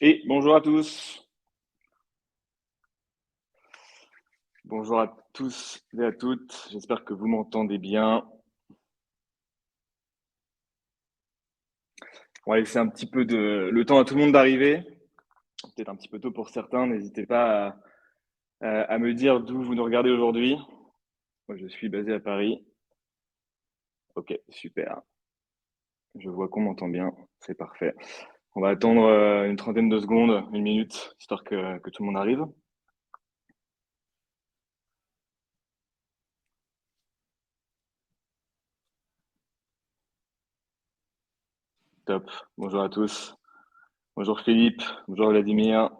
Et bonjour à tous. Bonjour à tous et à toutes. J'espère que vous m'entendez bien. On va laisser un petit peu le temps à tout le monde d'arriver. Peut-être un petit peu tôt pour certains. N'hésitez pas à me dire d'où vous nous regardez aujourd'hui. Moi, je suis basé à Paris. Ok, super. Je vois qu'on m'entend bien. C'est parfait. On va attendre une trentaine de secondes, une minute, histoire que tout le monde arrive. Top. Bonjour à tous. Bonjour Philippe. Bonjour Vladimir.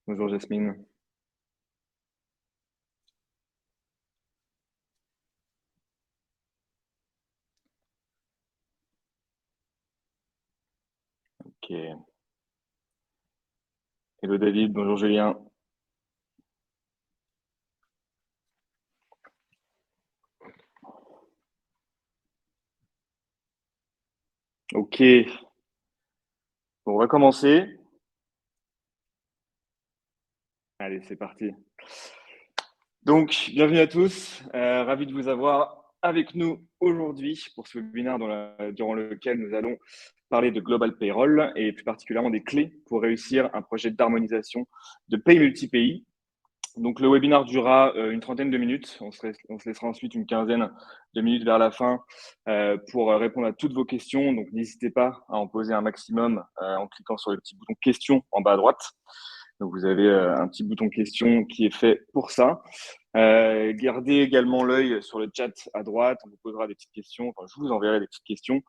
Bonjour Jasmine. Ok. Hello David. Bonjour Julien. Ok. Bon, on va commencer. Allez, c'est parti. Donc, bienvenue à tous. Ravi de vous avoir avec nous aujourd'hui pour ce webinaire durant lequel nous allons parler de Global Payroll et plus particulièrement des clés pour réussir un projet d'harmonisation de paye multi-pays. Donc, le webinaire durera une trentaine de minutes. On se laissera ensuite une quinzaine de minutes vers la fin pour répondre à toutes vos questions. Donc, n'hésitez pas à en poser un maximum en cliquant sur le petit bouton questions en bas à droite. Donc, vous avez un petit bouton question qui est fait pour ça. Gardez également l'œil sur le chat à droite. On vous posera des petites questions. Enfin, je vous enverrai des petites questions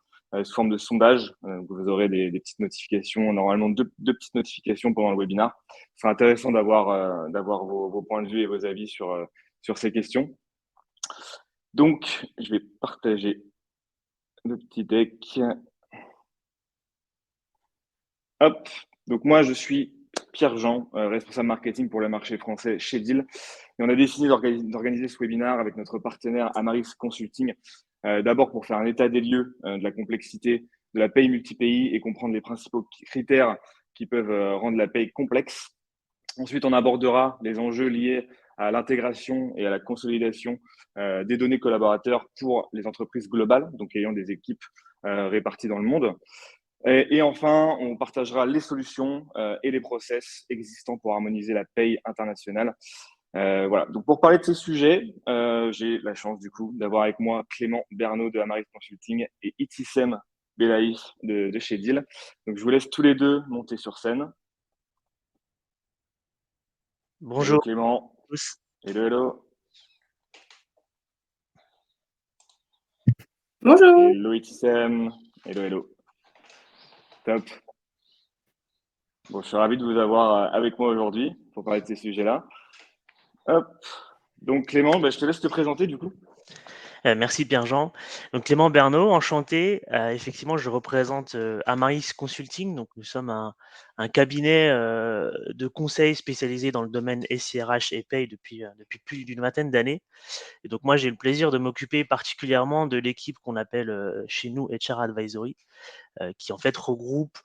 sous forme de sondage. Vous aurez des petites notifications, normalement deux petites notifications pendant le webinaire. C'est intéressant d'avoir vos points de vue et vos avis sur ces questions. Donc, je vais partager le petit deck. Hop. Donc, moi, je suis Pierre-Jean, responsable marketing pour le marché français chez Deal. Et on a décidé d'organiser ce webinaire avec notre partenaire Amaris Consulting, d'abord pour faire un état des lieux de la complexité de la paye multi-pays et comprendre les principaux critères qui peuvent rendre la paye complexe. Ensuite, on abordera les enjeux liés à l'intégration et à la consolidation des données collaborateurs pour les entreprises globales, donc ayant des équipes réparties dans le monde. Et enfin, on partagera les solutions et les process existants pour harmoniser la paye internationale. Voilà. Donc, pour parler de ces sujets, j'ai la chance du coup d'avoir avec moi Clément Bernot de Amaris Consulting et Itissem Belaï de chez Deal. Donc, je vous laisse tous les deux monter sur scène. Hello Bonjour Clément. à tous. Hello, hello. Bonjour. Hello Itissem. Hello, hello. Top. Bon, je suis ravi de vous avoir avec moi aujourd'hui pour parler de ces sujets-là. Hop. Donc Clément, je te laisse te présenter du coup. Merci Pierre-Jean. Donc Clément Bernot, enchanté. Effectivement, je représente Amaris Consulting. Donc nous sommes un cabinet de conseil spécialisé dans le domaine SIRH et paye depuis plus d'une vingtaine d'années. Et donc moi, j'ai le plaisir de m'occuper particulièrement de l'équipe qu'on appelle chez nous HR Advisory, qui en fait regroupe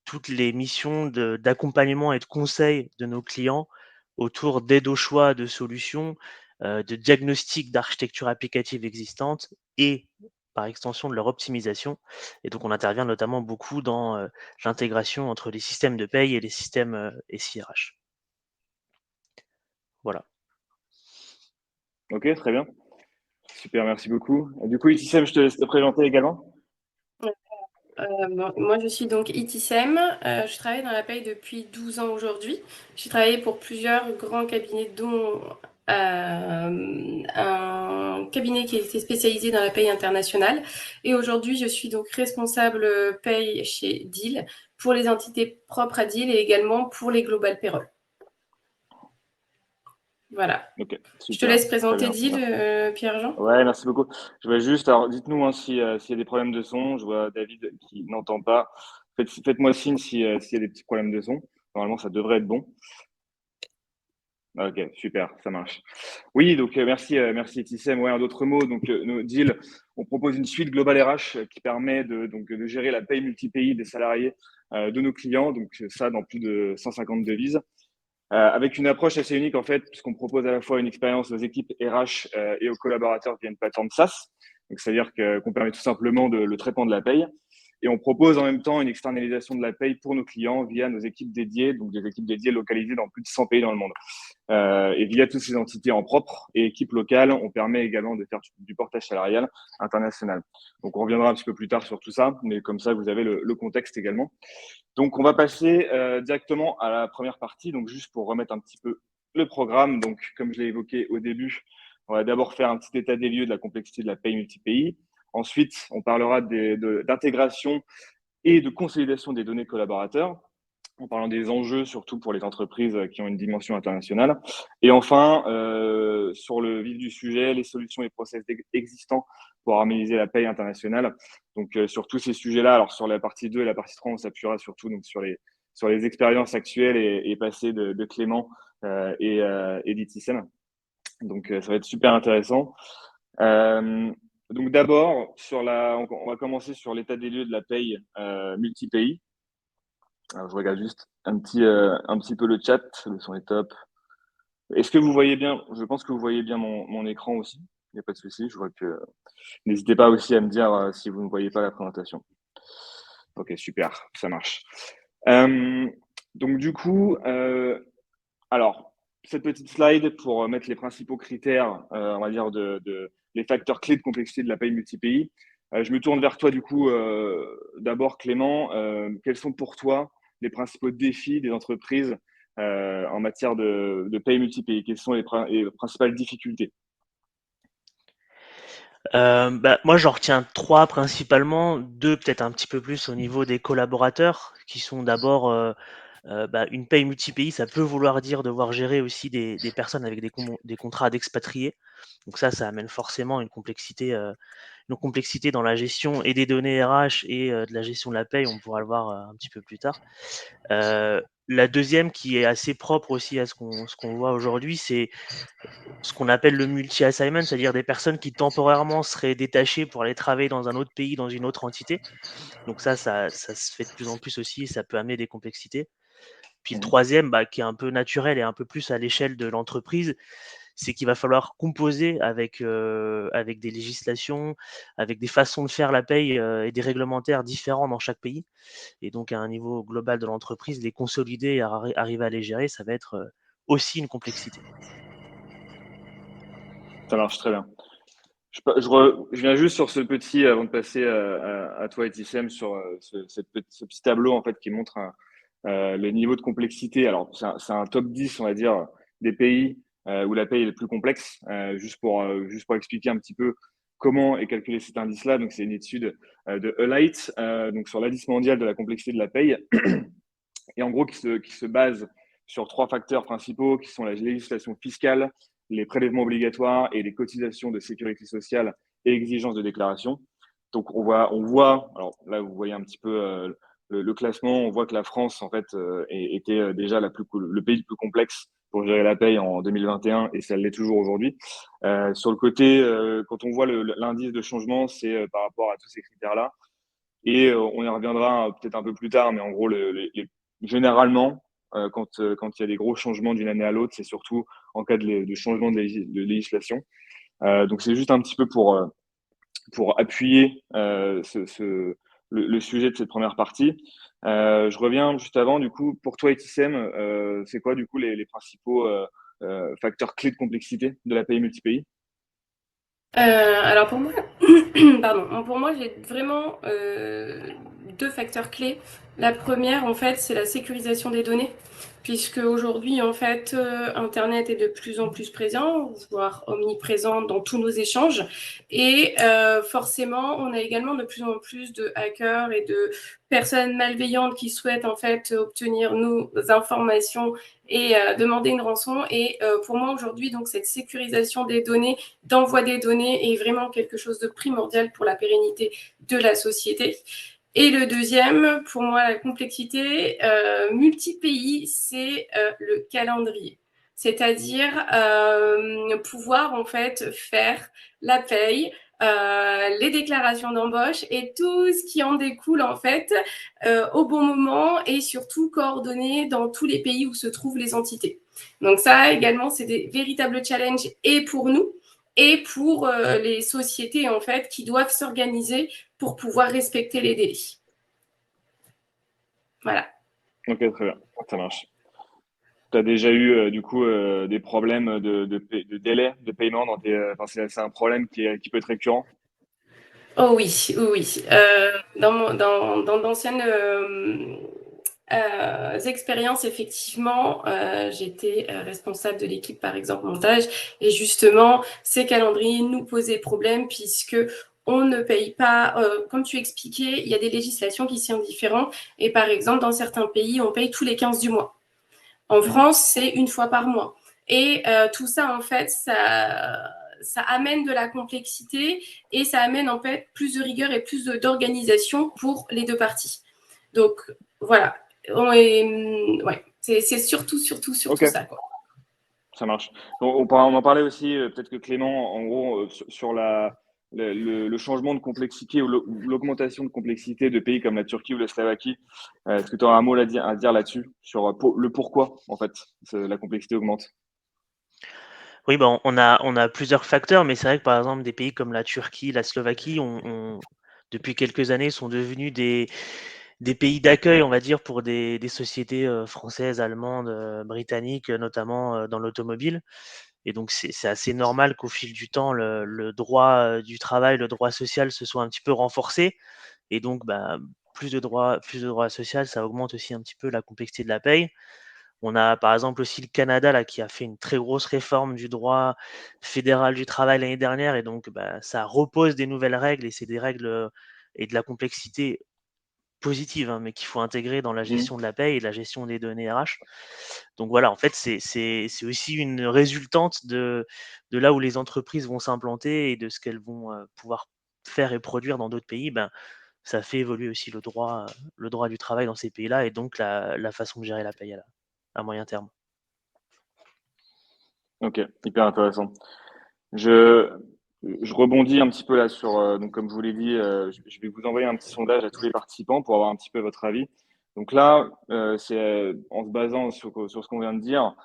toutes les missions d'accompagnement et de conseil de nos clients autour d'aide au choix de solutions, de diagnostic d'architecture applicative existante et par extension de leur optimisation. Et donc on intervient notamment beaucoup dans l'intégration entre les systèmes de paye et les systèmes SIRH. Voilà. Ok, très bien. Super, merci beaucoup. Du coup, Itissem, je te laisse te présenter également. Moi, je suis donc Itissem. Je travaille dans la paye depuis 12 ans aujourd'hui. J'ai travaillé pour plusieurs grands cabinets, dont un cabinet qui était spécialisé dans la paye internationale. Et aujourd'hui, je suis donc responsable paye chez Deal pour les entités propres à Deal et également pour les Global Payroll. Voilà. Ok, Je te super. laisse Très présenter bien. Deal, Pierre-Jean. Ouais, merci beaucoup. Je vais juste, alors dites-nous s'il y a des problèmes de son. Je vois David qui n'entend pas. Faites-moi signe s'il y a des petits problèmes de son. Normalement, ça devrait être bon. Ok, super, ça marche. Oui, donc merci Etissem. Ouais, en d'autres mots, donc nos deals, on propose une suite globale RH qui permet de gérer la paye multi-pays des salariés de nos clients, donc ça dans plus de 150 devises. Avec une approche assez unique en fait, puisqu'on propose à la fois une expérience aux équipes RH et aux collaborateurs via une plateforme SaaS. Donc, c'est-à-dire qu'on permet tout simplement le traitement de la paye. Et on propose en même temps une externalisation de la paye pour nos clients via nos équipes dédiées, donc des équipes dédiées localisées dans plus de 100 pays dans le monde. Et via toutes ces entités en propre et équipes locales, on permet également de faire du portage salarial international. Donc, on reviendra un petit peu plus tard sur tout ça, mais comme ça, vous avez le contexte également. Donc, on va passer directement à la première partie. Donc, juste pour remettre un petit peu le programme. Donc, comme je l'ai évoqué au début, on va d'abord faire un petit état des lieux de la complexité de la paye multi-pays. Ensuite, on parlera d'intégration et de consolidation des données collaborateurs, en parlant des enjeux, surtout pour les entreprises qui ont une dimension internationale. Et enfin, sur le vif du sujet, les solutions et process existants pour harmoniser la paye internationale. Donc, sur tous ces sujets-là, alors sur la partie 2 et la partie 3, on s'appuiera surtout donc, sur les expériences actuelles et passées de Clément et d'Itisen. Donc, ça va être super intéressant. Donc, d'abord, on va commencer sur l'état des lieux de la paye multi-pays. Alors, je regarde juste un petit peu le chat, le son est top. Est-ce que vous voyez bien? Je pense que vous voyez bien mon écran aussi. Il n'y a pas de souci. Je vois que. N'hésitez pas aussi à me dire si vous ne voyez pas la présentation. Ok, super, ça marche. Donc du coup, alors cette petite slide pour mettre les principaux critères, on va dire les facteurs clés de complexité de la paye multi-pays. Je me tourne vers toi du coup. D'abord, Clément, quels sont pour toi les principaux défis des entreprises en matière de paye multi-pays? Quelles sont les principales difficultés? Moi, j'en retiens 3 principalement, 2 peut-être un petit peu plus au niveau des collaborateurs, qui sont d'abord, une paye multi-pays, ça peut vouloir dire devoir gérer aussi des personnes avec des contrats d'expatriés. Donc ça amène forcément une complexité dans la gestion et des données RH et de la gestion de la paye, on pourra le voir un petit peu plus tard. La deuxième qui est assez propre aussi à ce qu'on voit aujourd'hui, c'est ce qu'on appelle le multi-assignment, c'est-à-dire des personnes qui temporairement seraient détachées pour aller travailler dans un autre pays, dans une autre entité. Donc ça se fait de plus en plus aussi et ça peut amener des complexités. Puis le troisième, qui est un peu naturel et un peu plus à l'échelle de l'entreprise, c'est qu'il va falloir composer avec des législations, avec des façons de faire la paye et des réglementaires différents dans chaque pays. Et donc à un niveau global de l'entreprise, les consolider et arriver à les gérer, ça va être aussi une complexité. Ça marche très bien. Je viens juste sur ce petit, avant de passer à toi et Tissem, sur ce petit tableau en fait qui montre le niveau de complexité. Alors, c'est un top 10, on va dire, des pays où la paye est le plus complexe. Juste pour expliquer un petit peu comment est calculé cet indice-là. Donc, c'est une étude de Alight, donc sur l'indice mondial de la complexité de la paye, et en gros qui se base sur 3 facteurs principaux qui sont la législation fiscale, les prélèvements obligatoires et les cotisations de sécurité sociale et exigences de déclaration. Donc on voit, alors là vous voyez un petit peu le classement, on voit que la France en fait était déjà le pays le plus complexe pour gérer la paye en 2021 et ça l'est toujours aujourd'hui. Sur le côté, quand on voit l'indice de changement, c'est par rapport à tous ces critères-là. Et on y reviendra peut-être un peu plus tard, mais en gros, généralement, quand il y a des gros changements d'une année à l'autre, c'est surtout en cas de changement de législation. Donc, c'est juste un petit peu pour appuyer le sujet de cette première partie. Je reviens juste avant, du coup, pour toi, Etissem, c'est quoi, du coup, les principaux facteurs clés de complexité de la paye multi-pays? Alors pour moi, pardon, pour moi j'ai vraiment 2 facteurs clés. La première en fait c'est la sécurisation des données, puisque aujourd'hui en fait Internet est de plus en plus présent, voire omniprésent dans tous nos échanges, et forcément on a également de plus en plus de hackers et de personnes malveillantes qui souhaitent en fait obtenir nos informations et demander une rançon. Et pour moi aujourd'hui donc cette sécurisation des données, d'envoi des données est vraiment quelque chose de primordial pour la pérennité de la société. Et le deuxième, pour moi, la complexité multi-pays, c'est le calendrier. C'est-à-dire pouvoir en fait faire la paye les déclarations d'embauche et tout ce qui en découle en fait au bon moment et surtout coordonné dans tous les pays où se trouvent les entités. Donc ça également, c'est des véritables challenges et pour nous et pour les sociétés en fait qui doivent s'organiser pour pouvoir respecter les délais. Voilà. Ok, très bien, ça marche. Tu as déjà eu du coup des problèmes de délai de paiement dans tes. Enfin, c'est un problème qui peut être récurrent. Oh oui, oui, oui. Dans d'anciennes expériences, effectivement, j'étais responsable de l'équipe, par exemple, montage. Et justement, ces calendriers nous posaient problème puisque on ne paye pas, comme tu expliquais, il y a des législations qui sont différentes. Et par exemple, dans certains pays, on paye tous les 15 du mois. En France, c'est une fois par mois. Et tout ça, en fait, ça amène de la complexité et ça amène en fait plus de rigueur et plus d'organisation pour les deux parties. Donc voilà, ouais, c'est surtout Ok, ça, quoi. ça marche. On en parlait aussi, peut-être que Clément, en gros, sur le changement de complexité ou l'augmentation de complexité de pays comme la Turquie ou la Slovaquie. Est-ce que tu auras un mot à dire là-dessus, sur le pourquoi, en fait, la complexité augmente? Oui, ben, on a plusieurs facteurs, mais c'est vrai que par exemple, des pays comme la Turquie, la Slovaquie, depuis quelques années, sont devenus des pays d'accueil, on va dire, pour des sociétés françaises, allemandes, britanniques, notamment dans l'automobile. Et donc, c'est assez normal qu'au fil du temps, le droit du travail, le droit social se soit un petit peu renforcé. Et donc, bah, plus de droits sociaux, ça augmente aussi un petit peu la complexité de la paye. On a par exemple aussi le Canada là, qui a fait une très grosse réforme du droit fédéral du travail l'année dernière et donc bah, ça repose des nouvelles règles et c'est des règles et de la complexité positive, hein, mais qu'il faut intégrer dans la Mmh. gestion de la paye et de la gestion des données RH. Donc voilà, en fait, c'est aussi une résultante de là où les entreprises vont s'implanter et de ce qu'elles vont pouvoir faire et produire dans d'autres pays. Ben, ça fait évoluer aussi le droit du travail dans ces pays-là et donc la façon de gérer la paye à moyen terme. Ok, hyper intéressant. Je, je rebondis un petit peu là sur, donc comme je vous l'ai dit, je vais vous envoyer un petit sondage à tous les participants pour avoir un petit peu votre avis. Donc là, c'est en se basant sur ce qu'on vient de dire,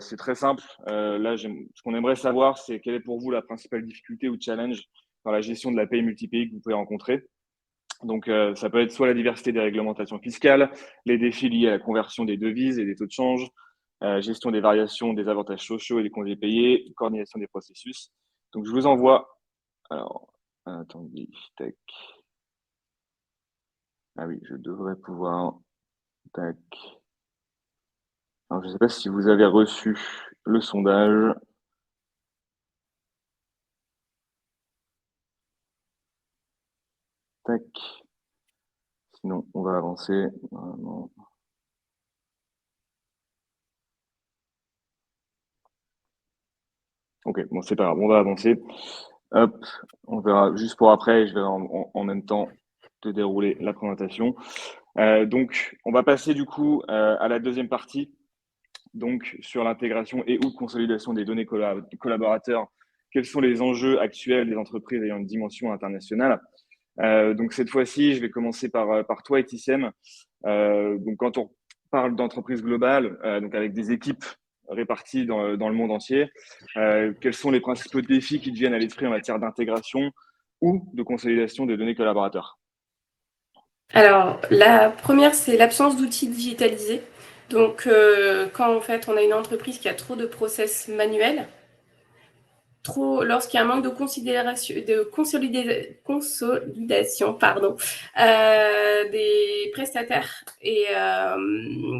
c'est très simple. Là, ce qu'on aimerait savoir, c'est quelle est pour vous la principale difficulté ou challenge dans la gestion de la paie multi-pays que vous pouvez rencontrer. Donc, ça peut être soit la diversité des réglementations fiscales, les défis liés à la conversion des devises et des taux de change, gestion des variations des avantages sociaux et des congés payés, coordination des processus. Donc, je vous envoie. Alors, attendez, tac. Ah oui, je devrais pouvoir. Tac. Alors, je ne sais pas si vous avez reçu le sondage. Tac. Sinon, on va avancer. Non. Ok, bon, c'est pas grave, on va avancer. Hop, on verra juste pour après. Je vais en même temps te dérouler la présentation. Donc, on va passer du coup à la deuxième partie, donc sur l'intégration et ou consolidation des données collaborateurs. Quels sont les enjeux actuels des entreprises ayant une dimension internationale? Donc cette fois-ci, je vais commencer par toi, Etissem. Donc quand on parle d'entreprise globale, donc avec des équipes réparties dans le monde entier, quels sont les principaux défis qui te viennent à l'esprit en matière d'intégration ou de consolidation des données collaborateurs? Alors, la première, c'est l'absence d'outils digitalisés. Donc, quand en fait on a une entreprise qui a trop de process manuels, lorsqu'il y a un manque de consolidation des prestataires et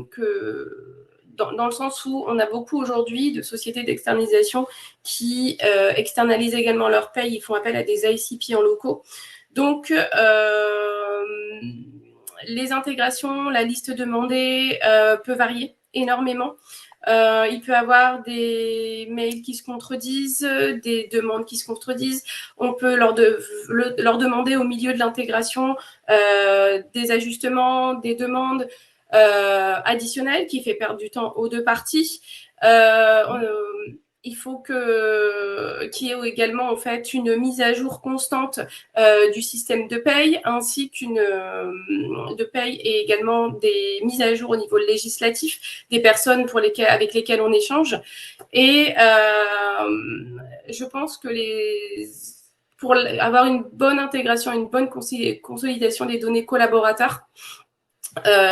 que dans le sens où on a beaucoup aujourd'hui de sociétés d'externalisation qui externalisent également leur paye, ils font appel à des ICP en locaux. Donc, les intégrations, la liste demandée peut varier énormément. Il peut y avoir des mails qui se contredisent, des demandes qui se contredisent. On peut leur demander au milieu de l'intégration des ajustements, des demandes additionnelles qui fait perdre du temps aux deux parties. il faut qu'il y ait également en fait une mise à jour constante du système de paye, ainsi de paye et également des mises à jour au niveau législatif des personnes avec lesquelles on échange. Et je pense que pour avoir une bonne intégration, une bonne consolidation des données collaborateurs,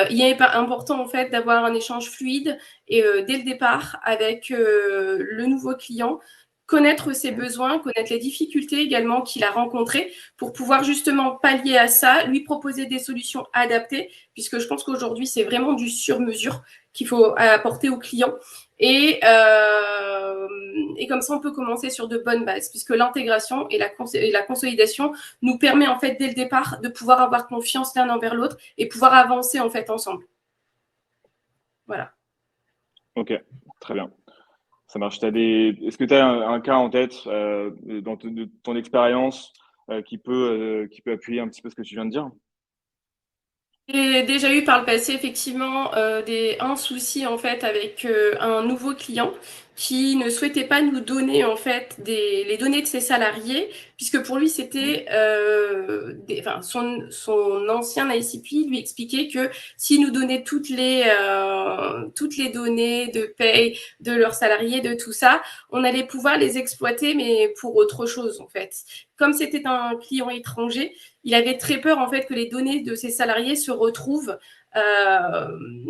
il est important en fait d'avoir un échange fluide et dès le départ avec le nouveau client, connaître ses besoins, connaître les difficultés également qu'il a rencontrées pour pouvoir justement pallier à ça, lui proposer des solutions adaptées, puisque je pense qu'aujourd'hui c'est vraiment du sur-mesure qu'il faut apporter aux clients. Et comme ça, on peut commencer sur de bonnes bases, puisque l'intégration et la consolidation nous permet en fait dès le départ de pouvoir avoir confiance l'un envers l'autre et pouvoir avancer en fait ensemble. Voilà. Ok, très bien. Ça marche. Est-ce que tu as un cas en tête dans de ton expérience qui peut appuyer un petit peu ce que tu viens de dire? J'ai déjà eu par le passé effectivement un souci en fait avec un nouveau client qui ne souhaitait pas nous donner en fait les données de ses salariés, puisque pour lui c'était son ancien ICP lui expliquait que s'il nous donnait toutes les données de paye de leurs salariés, de tout ça, on allait pouvoir les exploiter mais pour autre chose en fait. Comme c'était un client étranger, il avait très peur en fait que les données de ses salariés se retrouvent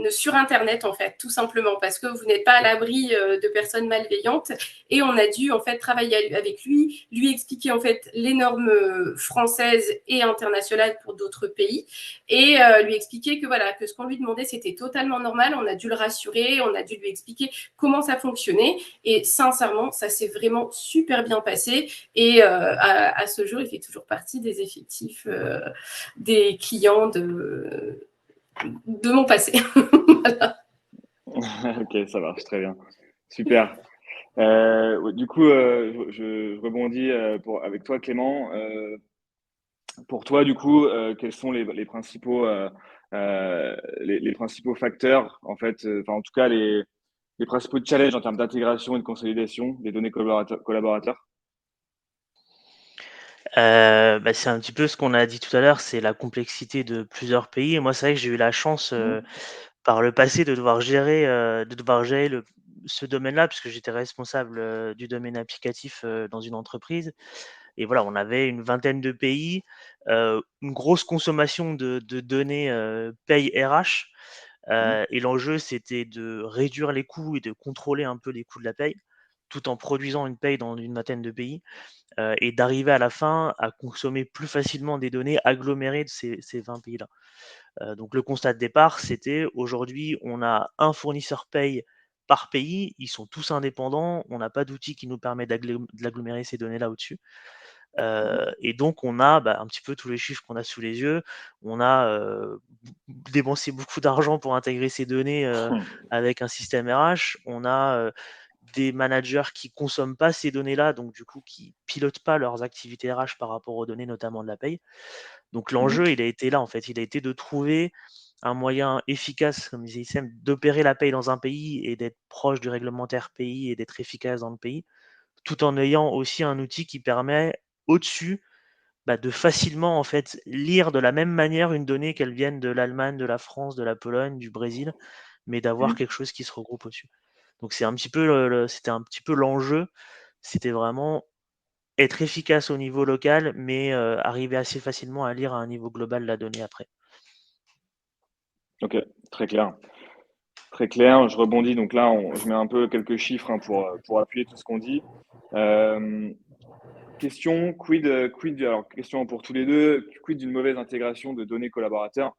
sur Internet en fait, tout simplement parce que vous n'êtes pas à l'abri de personnes malveillantes. Et on a dû en fait travailler avec lui expliquer en fait les normes françaises et internationales pour d'autres pays, et lui expliquer que voilà, que ce qu'on lui demandait c'était totalement normal. On a dû le rassurer, on a dû lui expliquer comment ça fonctionnait, et sincèrement ça s'est vraiment super bien passé. Et à ce jour il fait toujours partie des effectifs des clients de mon passé. Voilà. Ok, ça marche très bien. Super. Ouais, du coup, je rebondis avec toi, Clément. Pour toi, du coup, quels sont les principaux, les principaux facteurs, en fait, enfin, en tout cas, les principaux challenges en termes d'intégration et de consolidation des données collaborateurs? C'est un petit peu ce qu'on a dit tout à l'heure, c'est la complexité de plusieurs pays. Et moi, c'est vrai que j'ai eu la chance, Mhm. par le passé de devoir gérer ce domaine-là, puisque j'étais responsable, du domaine applicatif, dans une entreprise. Et voilà, on avait une vingtaine de pays, une grosse consommation de données, paye RH, Mhm. et l'enjeu, c'était de réduire les coûts et de contrôler un peu les coûts de la paye, tout en produisant une paye dans une vingtaine de pays, et d'arriver à la fin à consommer plus facilement des données agglomérées de ces 20 pays-là. Donc le constat de départ, c'était aujourd'hui, on a un fournisseur paye par pays, ils sont tous indépendants, on n'a pas d'outil qui nous permet d'agglomérer ces données-là au-dessus. Mhm. Et donc on a un petit peu tous les chiffres qu'on a sous les yeux. On a dépensé beaucoup d'argent pour intégrer ces données avec un système RH. On a des managers qui consomment pas ces données-là, donc du coup qui pilotent pas leurs activités RH par rapport aux données, notamment de la paye. Donc Mhm. l'enjeu, il a été là en fait, il a été de trouver un moyen efficace, comme disait Issem, d'opérer la paye dans un pays et d'être proche du réglementaire pays et d'être efficace dans le pays, tout en ayant aussi un outil qui permet au-dessus, de facilement en fait lire de la même manière une donnée, qu'elle vienne de l'Allemagne, de la France, de la Pologne, du Brésil, mais d'avoir Mhm. quelque chose qui se regroupe au-dessus. Donc c'est un petit peu c'était un petit peu l'enjeu, c'était vraiment être efficace au niveau local, mais arriver assez facilement à lire à un niveau global la donnée après. Ok, très clair. Très clair. Je rebondis. Donc là, je mets un peu quelques chiffres hein, pour appuyer tout ce qu'on dit. Euh, alors question pour tous les deux, quid d'une mauvaise intégration de données collaborateurs?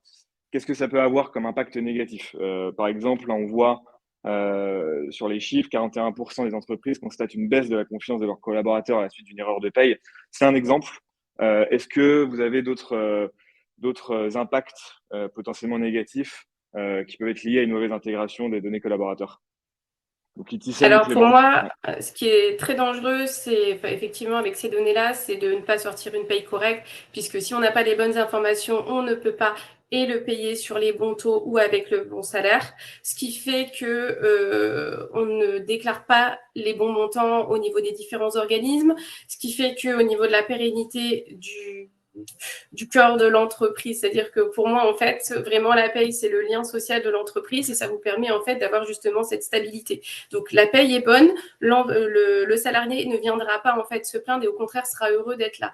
Qu'est-ce que ça peut avoir comme impact négatif? Par exemple, là, on voit sur les chiffres, 41% des entreprises constatent une baisse de la confiance de leurs collaborateurs à la suite d'une erreur de paye. C'est un exemple. Est-ce que vous avez d'autres impacts potentiellement négatifs qui peuvent être liés à une mauvaise intégration des données collaborateurs? Donc, Itisem ou Alors pour Clément? moi, Ouais. ce qui est très dangereux, c'est effectivement avec ces données-là, c'est de ne pas sortir une paye correcte, puisque si on n'a pas les bonnes informations, on ne peut pas et le payer sur les bons taux ou avec le bon salaire, ce qui fait que on ne déclare pas les bons montants au niveau des différents organismes, ce qui fait que au niveau de la pérennité du cœur de l'entreprise. C'est-à-dire que pour moi, en fait, vraiment, la paye, c'est le lien social de l'entreprise et ça vous permet, en fait, d'avoir justement cette stabilité. Donc, la paye est bonne, le salarié ne viendra pas, en fait, se plaindre et au contraire sera heureux d'être là.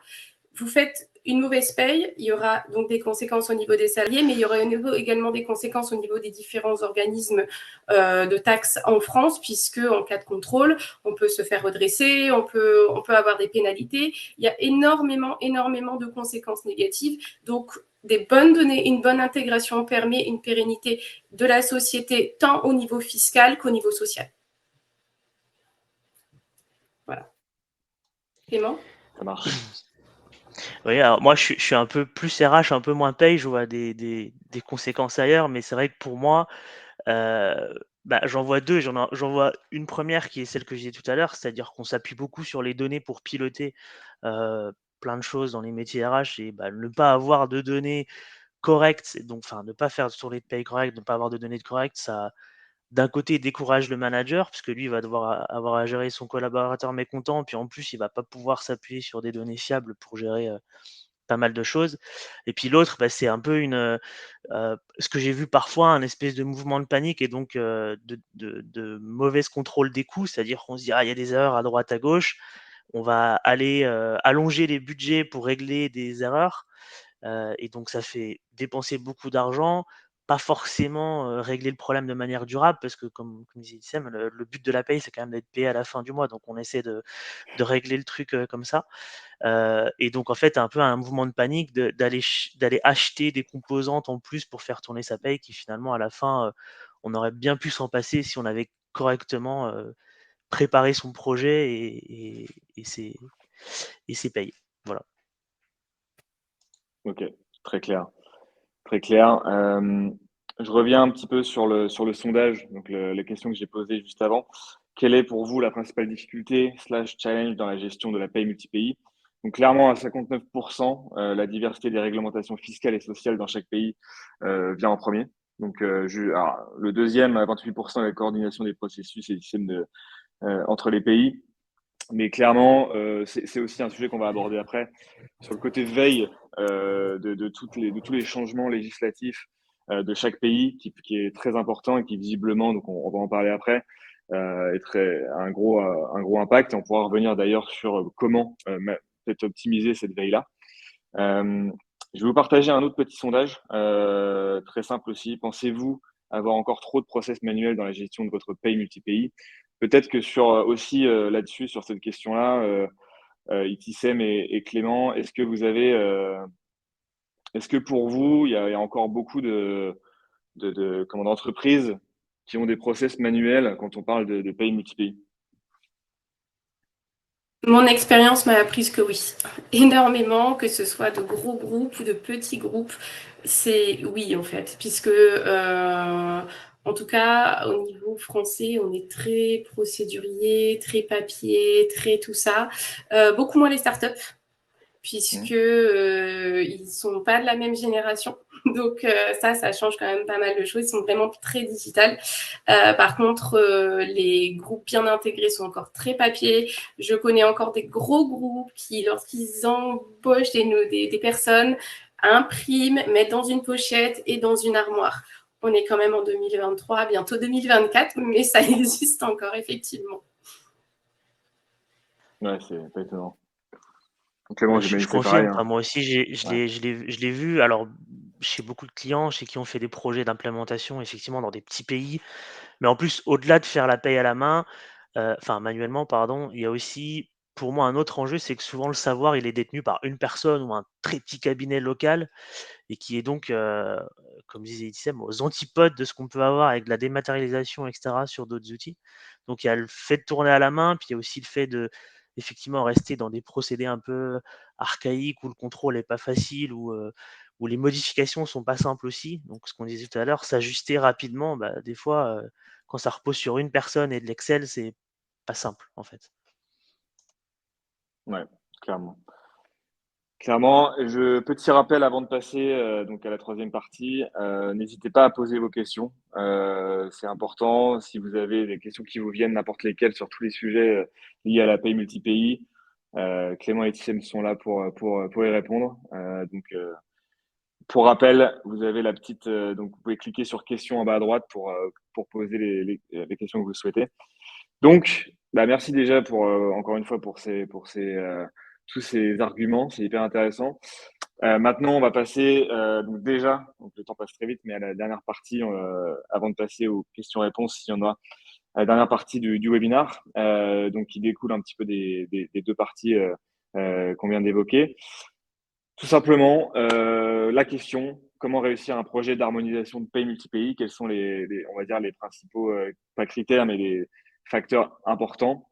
Vous faites une mauvaise paye, il y aura donc des conséquences au niveau des salariés, mais il y aura également des conséquences au niveau des différents organismes de taxes en France, puisque en cas de contrôle, on peut se faire redresser, on peut avoir des pénalités. Il y a énormément de conséquences négatives. Donc, des bonnes données, une bonne intégration permet une pérennité de la société, tant au niveau fiscal qu'au niveau social. Voilà. Clément? Ça marche. Oui, alors moi je suis un peu plus RH, un peu moins paye, je vois des conséquences ailleurs, mais c'est vrai que pour moi, j'en vois 2, j'en vois une première qui est celle que j'ai dit tout à l'heure, c'est-à-dire qu'on s'appuie beaucoup sur les données pour piloter, plein de choses dans les métiers RH et ne pas avoir de données correctes et donc enfin ne pas faire de tournée de paye correcte, ne pas avoir de données correctes, ça d'un côté décourage le manager puisque lui va devoir avoir à gérer son collaborateur mécontent, puis en plus il va pas pouvoir s'appuyer sur des données fiables pour gérer, pas mal de choses et puis l'autre, c'est un peu ce que j'ai vu parfois, un espèce de mouvement de panique et donc de mauvaise contrôle des coûts. C'est-à-dire qu'on se dit: «Ah, il y a des erreurs à droite, à gauche, on va aller, allonger les budgets pour régler des erreurs». Et donc ça fait dépenser beaucoup d'argent, pas forcément, régler le problème de manière durable parce que comme disait Sam, le but de la paye, c'est quand même d'être payé à la fin du mois, donc on essaie de régler le truc, comme ça. Et donc en fait, un peu un mouvement de panique d'aller acheter des composantes en plus pour faire tourner sa paye qui finalement à la fin, on aurait bien pu s'en passer si on avait correctement, préparé son projet et ses payes. Voilà. Ok, très clair. Très clair. Je reviens un petit peu sur le sondage, donc les questions que j'ai posées juste avant. Quelle est pour vous la principale difficulté slash challenge dans la gestion de la paye multi-pays? Donc clairement, à 59%, la diversité des réglementations fiscales et sociales dans chaque pays vient en premier. Donc alors, le deuxième, à 28%, la coordination des processus et des systèmes entre les pays. Mais clairement, c'est aussi un sujet qu'on va aborder après. Sur le côté veille de tous les changements législatifs de chaque pays, qui est très important et qui visiblement, donc on va en parler après, a un gros impact. Et on pourra revenir d'ailleurs sur comment peut-être optimiser cette veille-là. Je vais vous partager un autre petit sondage, très simple aussi. Pensez-vous avoir encore trop de process manuels dans la gestion de votre paye multi-pays? Peut-être que sur aussi là-dessus, sur cette question-là, Itisem et Clément, est-ce que pour vous, il y a encore beaucoup d'entreprises qui ont des process manuels quand on parle de paye multi-pays? Mon expérience m'a appris que oui, énormément, que ce soit de gros groupes ou de petits groupes, c'est oui en fait, puisque en tout cas au niveau français, on est très procédurier, très papier, très tout ça, beaucoup moins les startups, puisque ils sont pas de la même génération. Donc ça change quand même pas mal de choses. Ils sont vraiment très digitales. Par contre, les groupes bien intégrés sont encore très papier. Je connais encore des gros groupes qui, lorsqu'ils embauchent des personnes, impriment, mettent dans une pochette et dans une armoire. On est quand même en 2023, bientôt 2024, mais ça existe encore, effectivement. Ouais, c'est pas étonnant. Clément, Je j'imagine c'est pareil, confirme, hein. enfin moi aussi Ouais. je l'ai vu alors chez beaucoup de clients, chez qui ont fait des projets d'implémentation effectivement dans des petits pays. Mais en plus, au-delà de faire la paye à la main, enfin manuellement pardon, il y a aussi pour moi un autre enjeu, c'est que souvent le savoir il est détenu par une personne ou un très petit cabinet local et qui est donc, comme disait Itsem, aux antipodes de ce qu'on peut avoir avec la dématérialisation et cetera sur d'autres outils. Donc il y a le fait de tourner à la main, puis il y a aussi le fait de effectivement rester dans des procédés un peu archaïques où le contrôle est pas facile, où les modifications sont pas simples aussi. Donc ce qu'on disait tout à l'heure, s'ajuster rapidement, des fois, quand ça repose sur une personne et de l'Excel, c'est pas simple en fait. Ouais, clairement. Clairement, petit rappel avant de passer donc à la troisième partie, n'hésitez pas à poser vos questions. C'est important. Si vous avez des questions qui vous viennent, n'importe lesquelles, sur tous les sujets liés à la paye multi-pays, Clément et Tissem sont là pour y répondre. Pour rappel, vous avez la petite, donc vous pouvez cliquer sur questions en bas à droite pour poser les questions que vous souhaitez. Donc, merci déjà encore une fois tous ces arguments, c'est hyper intéressant. Maintenant, on va passer donc le temps passe très vite, mais à la dernière partie, avant de passer aux questions-réponses, s'il y en a, à la dernière partie du webinar, donc qui découle un petit peu des deux parties qu'on vient d'évoquer. Tout simplement, la question, comment réussir un projet d'harmonisation de paye multi-pays? Quels sont on va dire, les principaux, pas critères, mais les facteurs importants?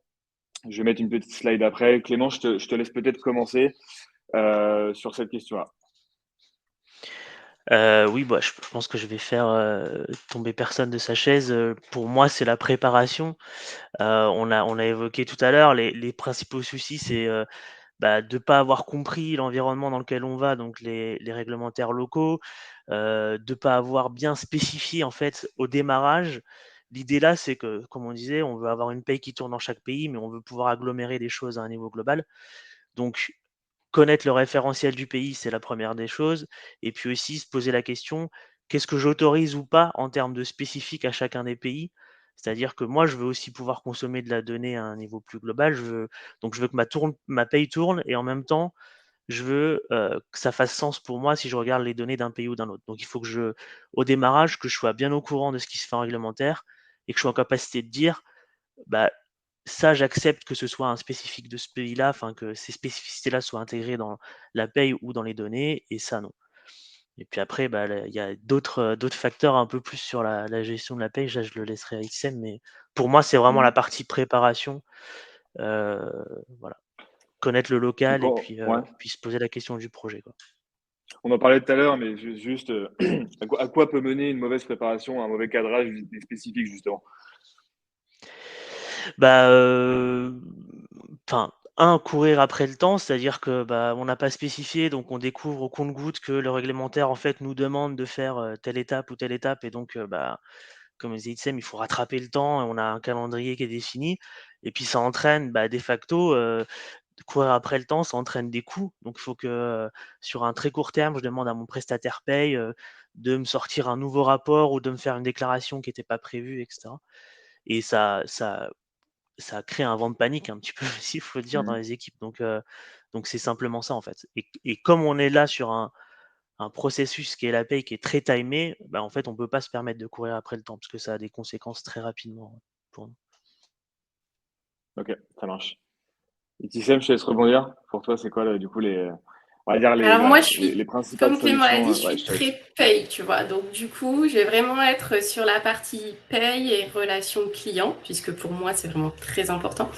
Je vais mettre une petite slide après. Clément, je te laisse peut-être commencer sur cette question-là. Oui, je pense que je vais faire tomber personne de sa chaise. Pour moi, c'est la préparation. On a évoqué tout à l'heure les principaux soucis, c'est de ne pas avoir compris l'environnement dans lequel on va, donc les réglementaires locaux, de ne pas avoir bien spécifié en fait au démarrage. L'idée là, c'est que, comme on disait, on veut avoir une paye qui tourne dans chaque pays, mais on veut pouvoir agglomérer des choses à un niveau global. Donc, connaître le référentiel du pays, c'est la première des choses. Et puis aussi se poser la question, qu'est-ce que j'autorise ou pas en termes de spécifique à chacun des pays? C'est-à-dire que moi, je veux aussi pouvoir consommer de la donnée à un niveau plus global. Donc, je veux que ma paye tourne et en même temps, je veux que ça fasse sens pour moi si je regarde les données d'un pays ou d'un autre. Donc, il faut que au démarrage, que je sois bien au courant de ce qui se fait en réglementaire et que je sois en capacité de dire, bah, ça, j'accepte que ce soit un spécifique de ce pays-là, enfin que ces spécificités-là soient intégrées dans la paye ou dans les données, et ça, non. Et puis après, il y a d'autres facteurs un peu plus sur la gestion de la paye. Ça, je le laisserai à XM, mais pour moi, c'est vraiment la partie préparation. Voilà. Connaître le local et Ouais. puis se poser la question du projet, quoi. On en parlait tout à l'heure, mais juste à quoi peut mener une mauvaise préparation, un mauvais cadrage des spécifiques, justement? Courir après le temps, c'est-à-dire que on n'a pas spécifié, donc on découvre au compte-gouttes que le réglementaire en fait nous demande de faire telle étape ou telle étape, et donc comme disait Itsem, il faut rattraper le temps, et on a un calendrier qui est défini, et puis ça entraîne de facto de courir après le temps, ça entraîne des coûts. Donc il faut que sur un très court terme, je demande à mon prestataire paye de me sortir un nouveau rapport ou de me faire une déclaration qui n'était pas prévue, etc. Et ça crée un vent de panique un petit peu aussi, il faut dire, dans les équipes. Donc c'est simplement ça en fait. Et comme on est là sur un processus qui est la paye, qui est très timé, en fait, on ne peut pas se permettre de courir après le temps parce que ça a des conséquences très rapidement pour nous. Ok, ça marche. Et Tissem, je te laisse rebondir. Pour toi, c'est quoi, du coup, on va dire Alors moi, les principales comme Clément l'a solutions? dit, je Ouais, suis je te laisse. très paye, tu vois. Donc du coup, je vais vraiment être sur la partie paye et relation client, puisque pour moi, c'est vraiment très important.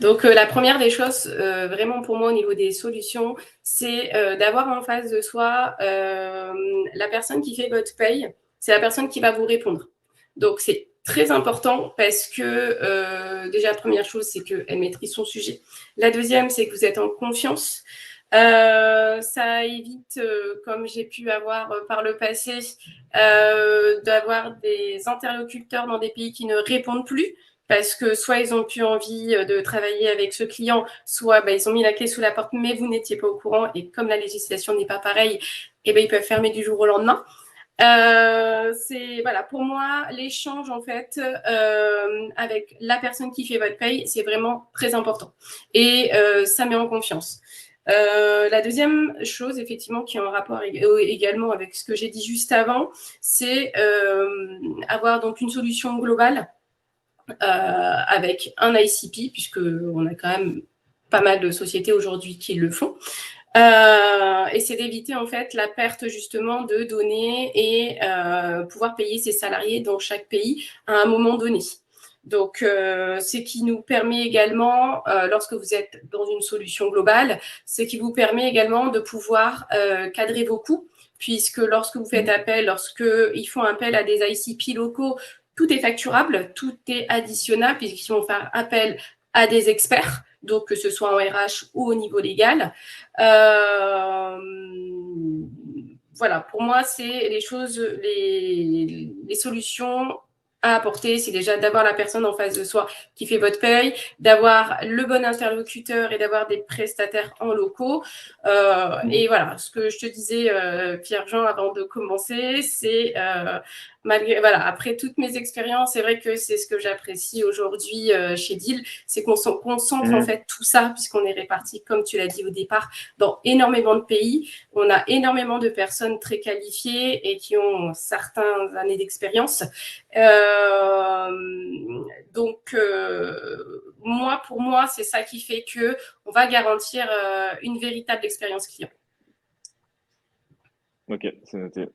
Donc la première des choses, vraiment pour moi au niveau des solutions, c'est d'avoir en face de soi la personne qui fait votre paye, c'est la personne qui va vous répondre. Donc c'est très important parce que déjà, la première chose, c'est qu'elle maîtrise son sujet. La deuxième, c'est que vous êtes en confiance. Ça évite, comme j'ai pu avoir par le passé, d'avoir des interlocuteurs dans des pays qui ne répondent plus parce que soit ils n'ont plus envie de travailler avec ce client, soit ils ont mis la clé sous la porte, mais vous n'étiez pas au courant. Et comme la législation n'est pas pareille, ils peuvent fermer du jour au lendemain. C'est voilà, pour moi, l'échange en fait avec la personne qui fait votre paye, c'est vraiment très important et ça met en confiance. La deuxième chose, effectivement, qui est en rapport également avec ce que j'ai dit juste avant, c'est avoir donc une solution globale avec un ICP, puisqu'on a quand même pas mal de sociétés aujourd'hui qui le font. Et c'est d'éviter en fait la perte justement de données et pouvoir payer ses salariés dans chaque pays à un moment donné. Donc, ce qui nous permet également, lorsque vous êtes dans une solution globale, ce qui vous permet également de pouvoir cadrer vos coûts, puisque lorsque vous faites appel, lorsqu'ils font appel à des ICP locaux, tout est facturable, tout est additionnable, puisqu'ils vont faire appel à des experts, donc que ce soit en RH ou au niveau légal. Voilà, pour moi, c'est les choses, les solutions à apporter, c'est déjà d'avoir la personne en face de soi qui fait votre paye, d'avoir le bon interlocuteur et d'avoir des prestataires en locaux. Et voilà, ce que je te disais, Pierre-Jean, avant de commencer, c'est malgré, voilà, après toutes mes expériences, c'est vrai que c'est ce que j'apprécie aujourd'hui chez Deal, c'est qu'on concentre en fait tout ça, puisqu'on est répartis, comme tu l'as dit au départ, dans énormément de pays. On a énormément de personnes très qualifiées et qui ont certaines années d'expérience. Donc, pour moi, c'est ça qui fait que on va garantir une véritable expérience client. Ok, c'est noté.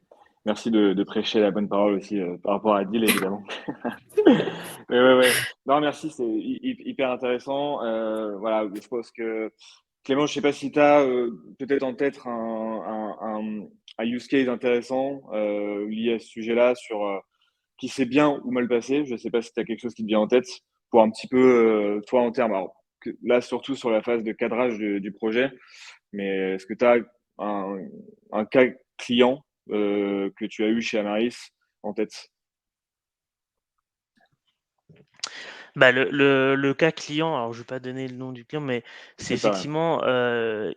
Merci de prêcher la bonne parole aussi par rapport à Deal, évidemment. Mais ouais. Non, merci, c'est hyper intéressant. Voilà, je pense que Clément, je sais pas si tu as peut-être en tête un use case intéressant lié à ce sujet-là sur qui s'est bien ou mal passé. Je sais pas si tu as quelque chose qui te vient en tête pour un petit peu, toi, en termes, alors, là, surtout sur la phase de cadrage du projet, mais est-ce que tu as un cas client que tu as eu chez Amaris en tête? Bah, le cas client, alors je vais pas donner le nom du client, mais c'est C'est pas grave. effectivement,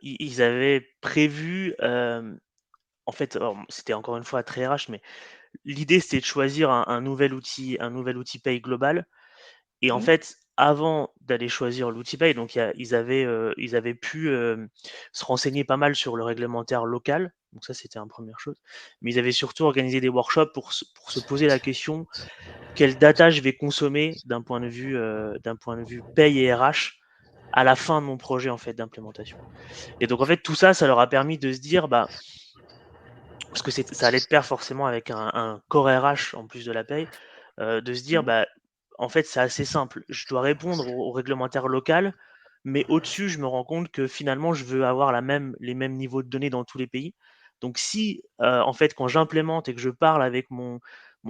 ils avaient prévu, en fait, alors c'était encore une fois très RH, mais l'idée c'était de choisir un nouvel outil paye global. Et en Mhm. fait, avant d'aller choisir l'outil paye, donc ils avaient pu se renseigner pas mal sur le réglementaire local. Donc ça, c'était une première chose. Mais ils avaient surtout organisé des workshops pour se poser la question quelle data je vais consommer d'un point de vue paye et RH à la fin de mon projet en fait d'implémentation. Et donc en fait tout ça, ça leur a permis de se dire bah parce que ça allait de pair forcément avec un corps RH en plus de la paye, de se dire Mhm. bah en fait c'est assez simple. Je dois répondre au réglementaire local, mais au-dessus je me rends compte que finalement je veux avoir les mêmes niveaux de données dans tous les pays. Donc si en fait quand j'implémente et que je parle avec mon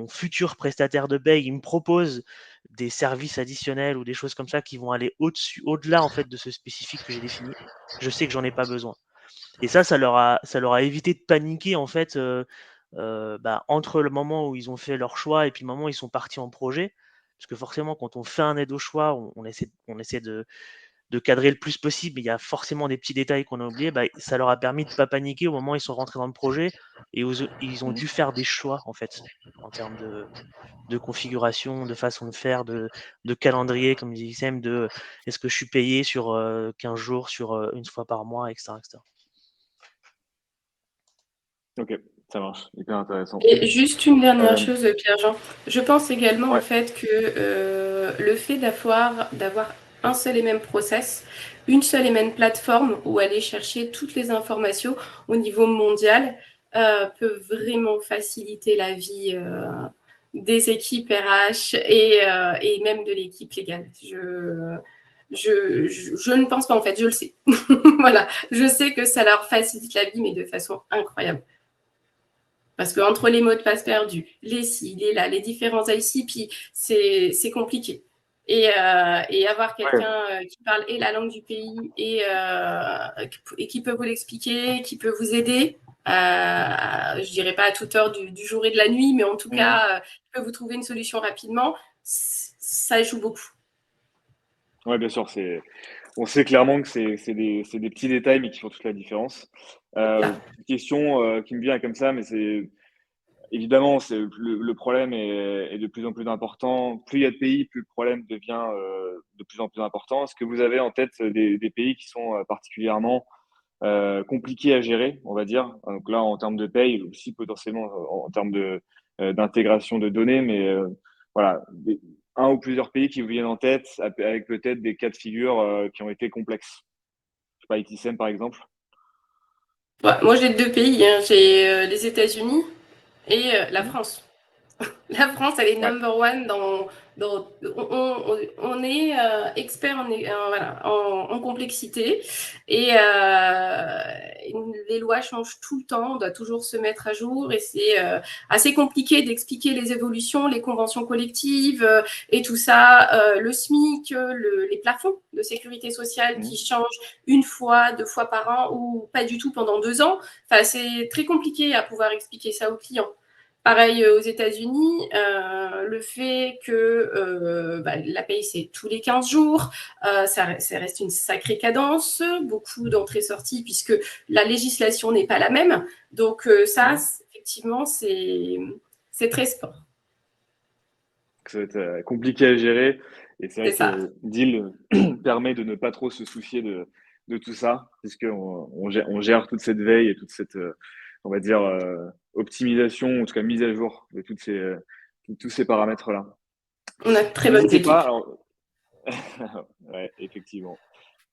futur prestataire de paye, il me propose des services additionnels ou des choses comme ça qui vont aller au-dessus, au-delà en fait de ce spécifique que j'ai défini, je sais que j'en ai pas besoin. Et ça leur a évité de paniquer en fait bah, entre le moment où ils ont fait leur choix et puis le moment où ils sont partis en projet. Parce que forcément, quand on fait un aide au choix, on essaie de cadrer le plus possible, mais il y a forcément des petits détails qu'on a oubliés. Bah, ça leur a permis de ne pas paniquer au moment où ils sont rentrés dans le projet et où ils ont Mhm. dû faire des choix en fait en termes de configuration, de façon de faire, de calendrier, comme disait Sam, de est-ce que je suis payé sur 15 jours, sur une fois par mois, etc. etc. Ok, ça marche, hyper intéressant. Et juste une dernière Euh, chose, Pierre-Jean. Je pense également en ouais. fait que le fait d'avoir un seul et même process, une seule et même plateforme où aller chercher toutes les informations au niveau mondial peut vraiment faciliter la vie des équipes RH et même de l'équipe légale. Je ne pense pas, en fait, je le sais. Voilà, je sais que ça leur facilite la vie, mais de façon incroyable. Parce qu'entre les mots de passe perdus, les ci, les là, les différents ICP, c'est compliqué. Et avoir Ouais. quelqu'un qui parle et la langue du pays et qui peut vous l'expliquer, qui peut vous aider, je dirais pas à toute heure du jour et de la nuit, mais en tout Mhm. cas, peut vous trouver une solution rapidement, ça joue beaucoup. Ouais, bien sûr, on sait clairement que c'est des petits détails, mais qui font toute la différence. Petite question qui me vient comme ça, mais c'est évidemment, le problème est de plus en plus important. Plus il y a de pays, plus le problème devient de plus en plus important. Est-ce que vous avez en tête des pays qui sont particulièrement compliqués à gérer, on va dire? Donc là, en termes de paye, aussi potentiellement en termes d'intégration de données, mais voilà, un ou plusieurs pays qui vous viennent en tête avec peut-être des cas de figure qui ont été complexes. Je sais pas, ITSM par exemple. Ouais, moi, j'ai deux pays, hein. J'ai les États-Unis et la Mhm. France. La France, elle est Ouais. number one Donc, on est expert voilà, en complexité et les lois changent tout le temps. On doit toujours se mettre à jour et c'est assez compliqué d'expliquer les évolutions, les conventions collectives et tout ça, le SMIC, les plafonds de sécurité sociale qui changent une fois, 2 fois par an ou pas du tout pendant 2 ans. Enfin, c'est très compliqué à pouvoir expliquer ça aux clients. Pareil aux États-Unis, le fait que la paye c'est tous les 15 jours, ça reste une sacrée cadence, beaucoup d'entrées-sorties puisque la législation n'est pas la même. Donc ça, effectivement, c'est très sport. Ça va être compliqué à gérer. Et c'est vrai C'est ça. que Deal permet de ne pas trop se soucier de tout ça, puisqu'on on gère toute cette veille et toute cette, on va dire, optimisation, en tout cas mise à jour de tous ces paramètres-là. On a de très bonnes N'hésitez pas, équipes. alors, ouais, effectivement.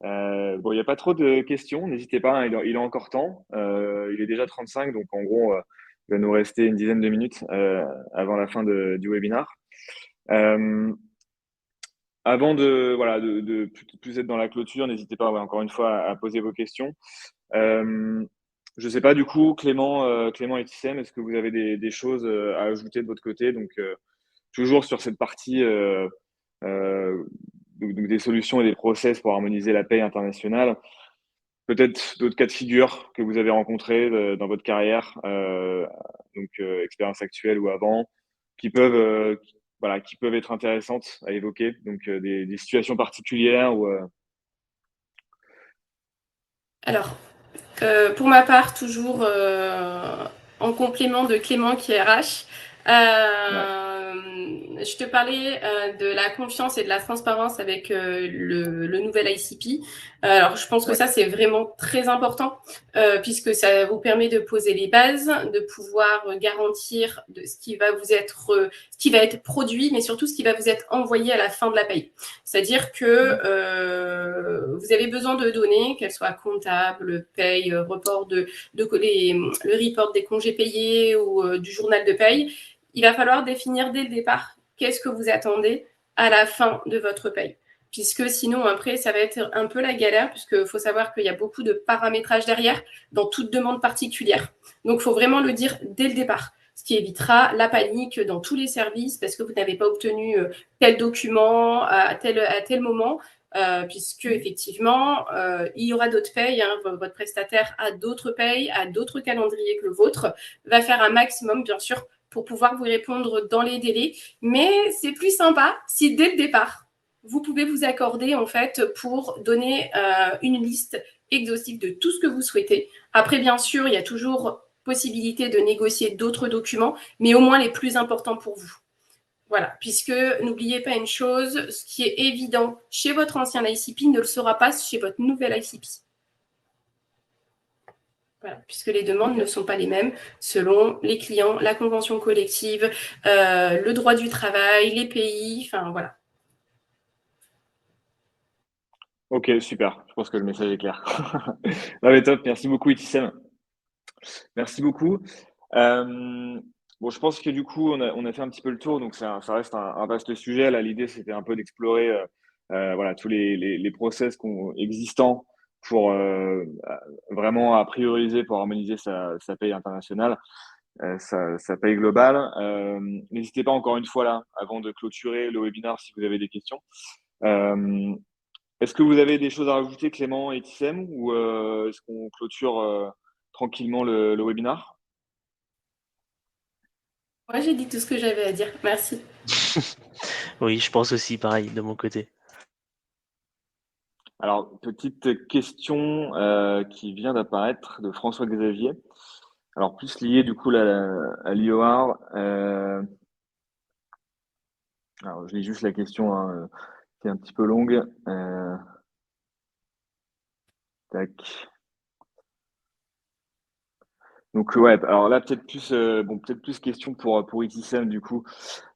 Bon, il n'y a pas trop de questions, n'hésitez pas, hein, il est encore temps. Il est déjà 35, donc en gros, il va nous rester une dizaine de minutes avant la fin du webinaire. Avant de plus être dans la clôture, n'hésitez pas, encore une fois, à poser vos questions. Je ne sais pas, du coup, Clément et Tissem, est-ce que vous avez des choses à ajouter de votre côté? Donc, toujours sur cette partie donc des solutions et des process pour harmoniser la paye internationale. Peut-être d'autres cas de figure que vous avez rencontrés dans votre carrière, donc expérience actuelle ou avant, qui peuvent, qui peuvent être intéressantes à évoquer. Donc des situations particulières ou Alors, pour ma part, toujours en complément de Clément qui est RH, ouais. je te parlais de la confiance et de la transparence avec le nouvel ICP. Alors, je pense que Ouais. ça, c'est vraiment très important puisque ça vous permet de poser les bases, de pouvoir garantir de ce qui va être produit, mais surtout ce qui va vous être envoyé à la fin de la paye. C'est-à-dire que vous avez besoin de données, qu'elles soient comptables, paye, report le report des congés payés ou du journal de paye. Il va falloir définir dès le départ qu'est-ce que vous attendez à la fin de votre paye. Puisque sinon, après, ça va être un peu la galère, puisqu'il faut savoir qu'il y a beaucoup de paramétrage derrière dans toute demande particulière. Donc, il faut vraiment le dire dès le départ, ce qui évitera la panique dans tous les services parce que vous n'avez pas obtenu tel document à tel moment. Puisque effectivement, il y aura d'autres payes. Hein, votre prestataire a d'autres payes, a d'autres calendriers que le vôtre, va faire un maximum, bien sûr, pour pouvoir vous répondre dans les délais. Mais c'est plus sympa si dès le départ, vous pouvez vous accorder en fait pour donner une liste exhaustive de tout ce que vous souhaitez. Après, bien sûr, il y a toujours possibilité de négocier d'autres documents, mais au moins les plus importants pour vous. Voilà, puisque n'oubliez pas une chose, ce qui est évident chez votre ancien ICP ne le sera pas chez votre nouvel ICP. Voilà, puisque les demandes ne sont pas les mêmes selon les clients, la convention collective, le droit du travail, les pays, enfin voilà. Ok, super. Je pense que le message est clair. Non, mais top. Merci beaucoup, Itissem. Merci beaucoup. Bon, je pense que du coup, on a fait un petit peu le tour, donc ça reste un vaste sujet. Là, l'idée, c'était un peu d'explorer voilà, tous les process existants pour vraiment à prioriser pour harmoniser sa paye internationale, sa paye globale. N'hésitez pas encore une fois là, avant de clôturer le webinaire, si vous avez des questions. Est-ce que vous avez des choses à rajouter, Clément et Tissem, ou est-ce qu'on clôture tranquillement le webinaire? Moi, j'ai dit tout ce que j'avais à dire. Merci. Oui, je pense aussi pareil de mon côté. Alors, petite question qui vient d'apparaître de François-Xavier. Alors, plus lié du coup à l'IOR. Alors, je lis juste la question, hein, qui est un petit peu longue. Tac. Donc ouais, alors là peut-être plus question pour Itissem du coup.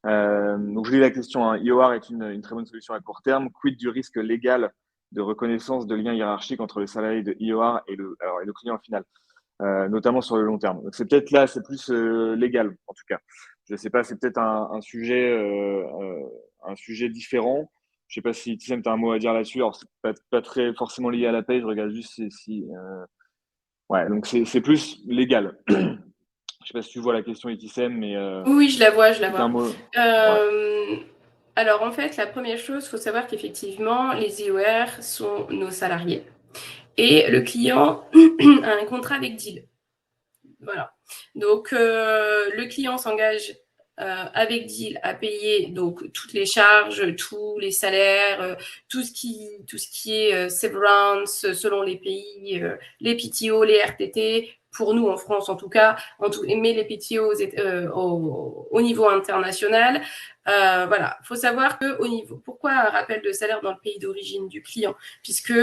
Donc je lis la question, hein. IOR est une très bonne solution à court terme. Quid du risque légal de reconnaissance de liens hiérarchiques entre le salarié de IOR et le client final, notamment sur le long terme. Donc c'est peut-être là, c'est plus légal en tout cas. Je sais pas, c'est peut-être un sujet un sujet différent. Je sais pas si Tissem, tu as un mot à dire là-dessus. Alors, c'est pas très forcément lié à la paye. Je regarde juste si ouais, donc c'est plus légal. Je sais pas si tu vois la question, Tissem, mais Oui, je la vois, je la c'était un vois. mot. Ouais, Alors en fait, la première chose, il faut savoir qu'effectivement, les IOR sont nos salariés et le client a un contrat avec Deal. Voilà. Donc le client s'engage avec Deal à payer donc toutes les charges, tous les salaires, tout ce qui est severance selon les pays, les PTO, les RTT. Pour nous en France en tout cas, mais les PTO au niveau international. Voilà, il faut savoir que pourquoi un rappel de salaire dans le pays d'origine du client, puisque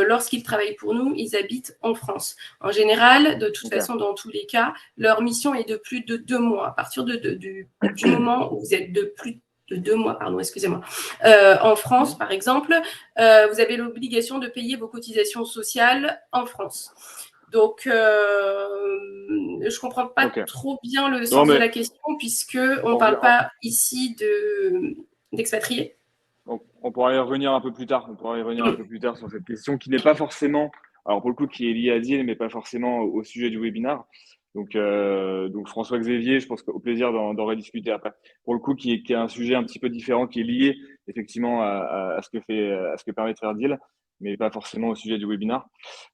lorsqu'ils travaillent pour nous, ils habitent en France. En général, de toute façon, dans tous les cas, leur mission est de plus de 2 mois. À partir du moment où vous êtes de plus de 2 mois, pardon, excusez-moi, en France, par exemple, vous avez l'obligation de payer vos cotisations sociales en France. Donc, je ne comprends pas trop bien le sens de la question, puisqu'on ne parle pas ici d'expatriés. On pourra y revenir un peu plus tard. On pourra y revenir un peu plus tard sur cette question qui n'est pas forcément, alors pour le coup, qui est liée à Deal, mais pas forcément au sujet du webinaire. Donc François-Xavier, je pense qu'au plaisir d'en rediscuter après. Pour le coup, qui est un sujet un petit peu différent, qui est lié effectivement à ce que permet de faire Deal, mais pas forcément au sujet du webinaire.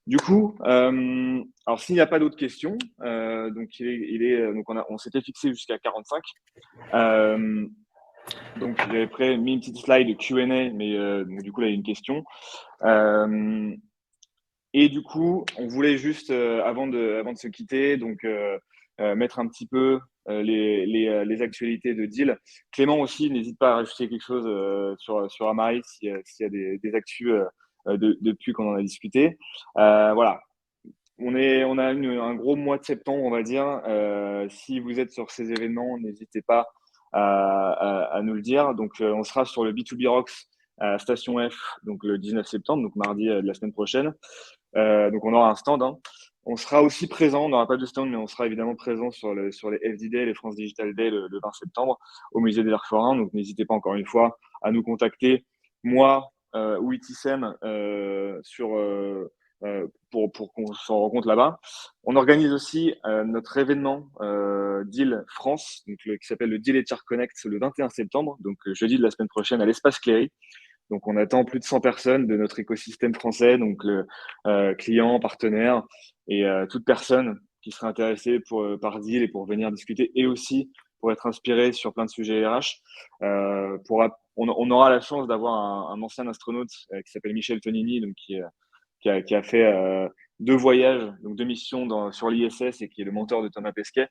Du coup, alors s'il n'y a pas d'autres questions, donc donc on s'était fixé jusqu'à 45. Donc j'avais mis une petite slide Q&A, mais donc, du coup là il y a une question. Et du coup, on voulait juste avant de se quitter, donc mettre un petit peu les actualités de Deal. Clément aussi, n'hésite pas à rajouter quelque chose sur Amaris s'il y a des actus depuis qu'on en a discuté. Voilà. On a un gros mois de septembre, on va dire. Si vous êtes sur ces événements, n'hésitez pas à nous le dire. Donc, on sera sur le B2B Rocks à Station F, donc le 19 septembre, donc mardi de la semaine prochaine. Donc, on aura un stand. Hein. On sera aussi présent, on n'aura pas de stand, mais on sera évidemment présent sur les FD Day, les France Digital Day le 20 septembre au musée des Arts Forains. Donc, n'hésitez pas encore une fois à nous contacter, moi ou Itissem, pour qu'on s'en rencontre là-bas. On organise aussi notre événement Deal France, donc qui s'appelle le Deal HR Connect le 21 septembre, donc jeudi de la semaine prochaine à l'Espace Cléry. Donc on attend plus de 100 personnes de notre écosystème français, donc clients, partenaires et toute personne qui serait intéressée par Deal et pour venir discuter et aussi pour être inspiré sur plein de sujets RH. On aura la chance d'avoir un ancien astronaute qui s'appelle Michel Tonini, donc qui a fait 2 voyages, donc 2 missions sur l'ISS et qui est le mentor de Thomas Pesquet.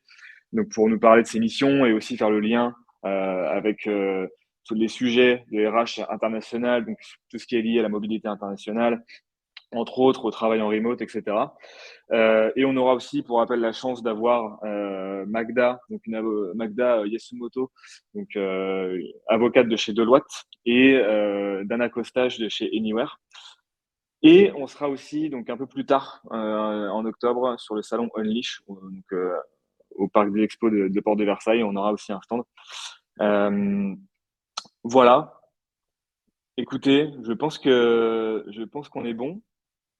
Donc pour nous parler de ses missions et aussi faire le lien avec tous les sujets de RH international, donc tout ce qui est lié à la mobilité internationale, entre autres au travail en remote, etc. Et on aura aussi, pour rappel, la chance d'avoir Magda, donc Magda Yasumoto, donc avocate de chez Deloitte, et Dana Costage de chez Anywhere. Et on sera aussi donc un peu plus tard en octobre sur le salon Unleash, donc au parc des expos de Porte de Versailles. On aura aussi un stand. Voilà. Écoutez, je pense qu'on est bon.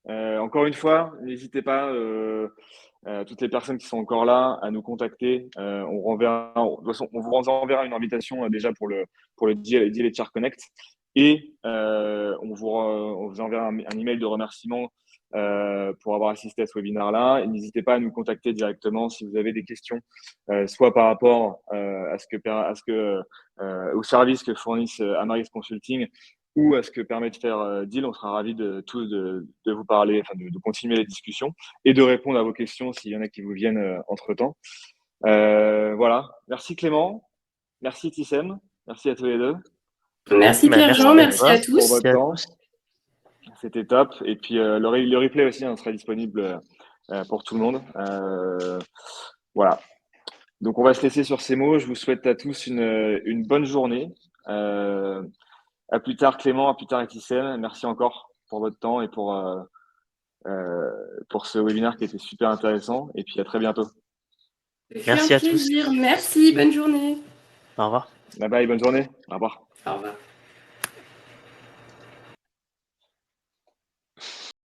Encore une fois, n'hésitez pas, toutes les personnes qui sont encore là, à nous contacter. On renverra, de toute façon, on vous enverra une invitation déjà pour le Deal HR Connect. Et on vous enverra un email de remerciement pour avoir assisté à ce webinaire-là. Et n'hésitez pas à nous contacter directement si vous avez des questions, soit par rapport au service que fournissent Amaris Consulting ou à ce que permet de faire Deal. On sera ravis de vous parler, enfin de continuer les discussions et de répondre à vos questions s'il y en a qui vous viennent entre-temps. Voilà. Merci Clément. Merci Tissem. Merci à tous les deux. Merci Pierre-Jean, merci à tous. Pour votre temps. C'était top. Et puis le replay aussi sera disponible pour tout le monde. Voilà. Donc on va se laisser sur ces mots. Je vous souhaite à tous une bonne journée. À plus tard Clément, à plus tard Tissem. Merci encore pour votre temps et pour ce webinaire qui était super intéressant. Et puis à très bientôt. Merci à tous. Merci, bonne journée. Au revoir. Bye bye, bonne journée. Au revoir. Au revoir.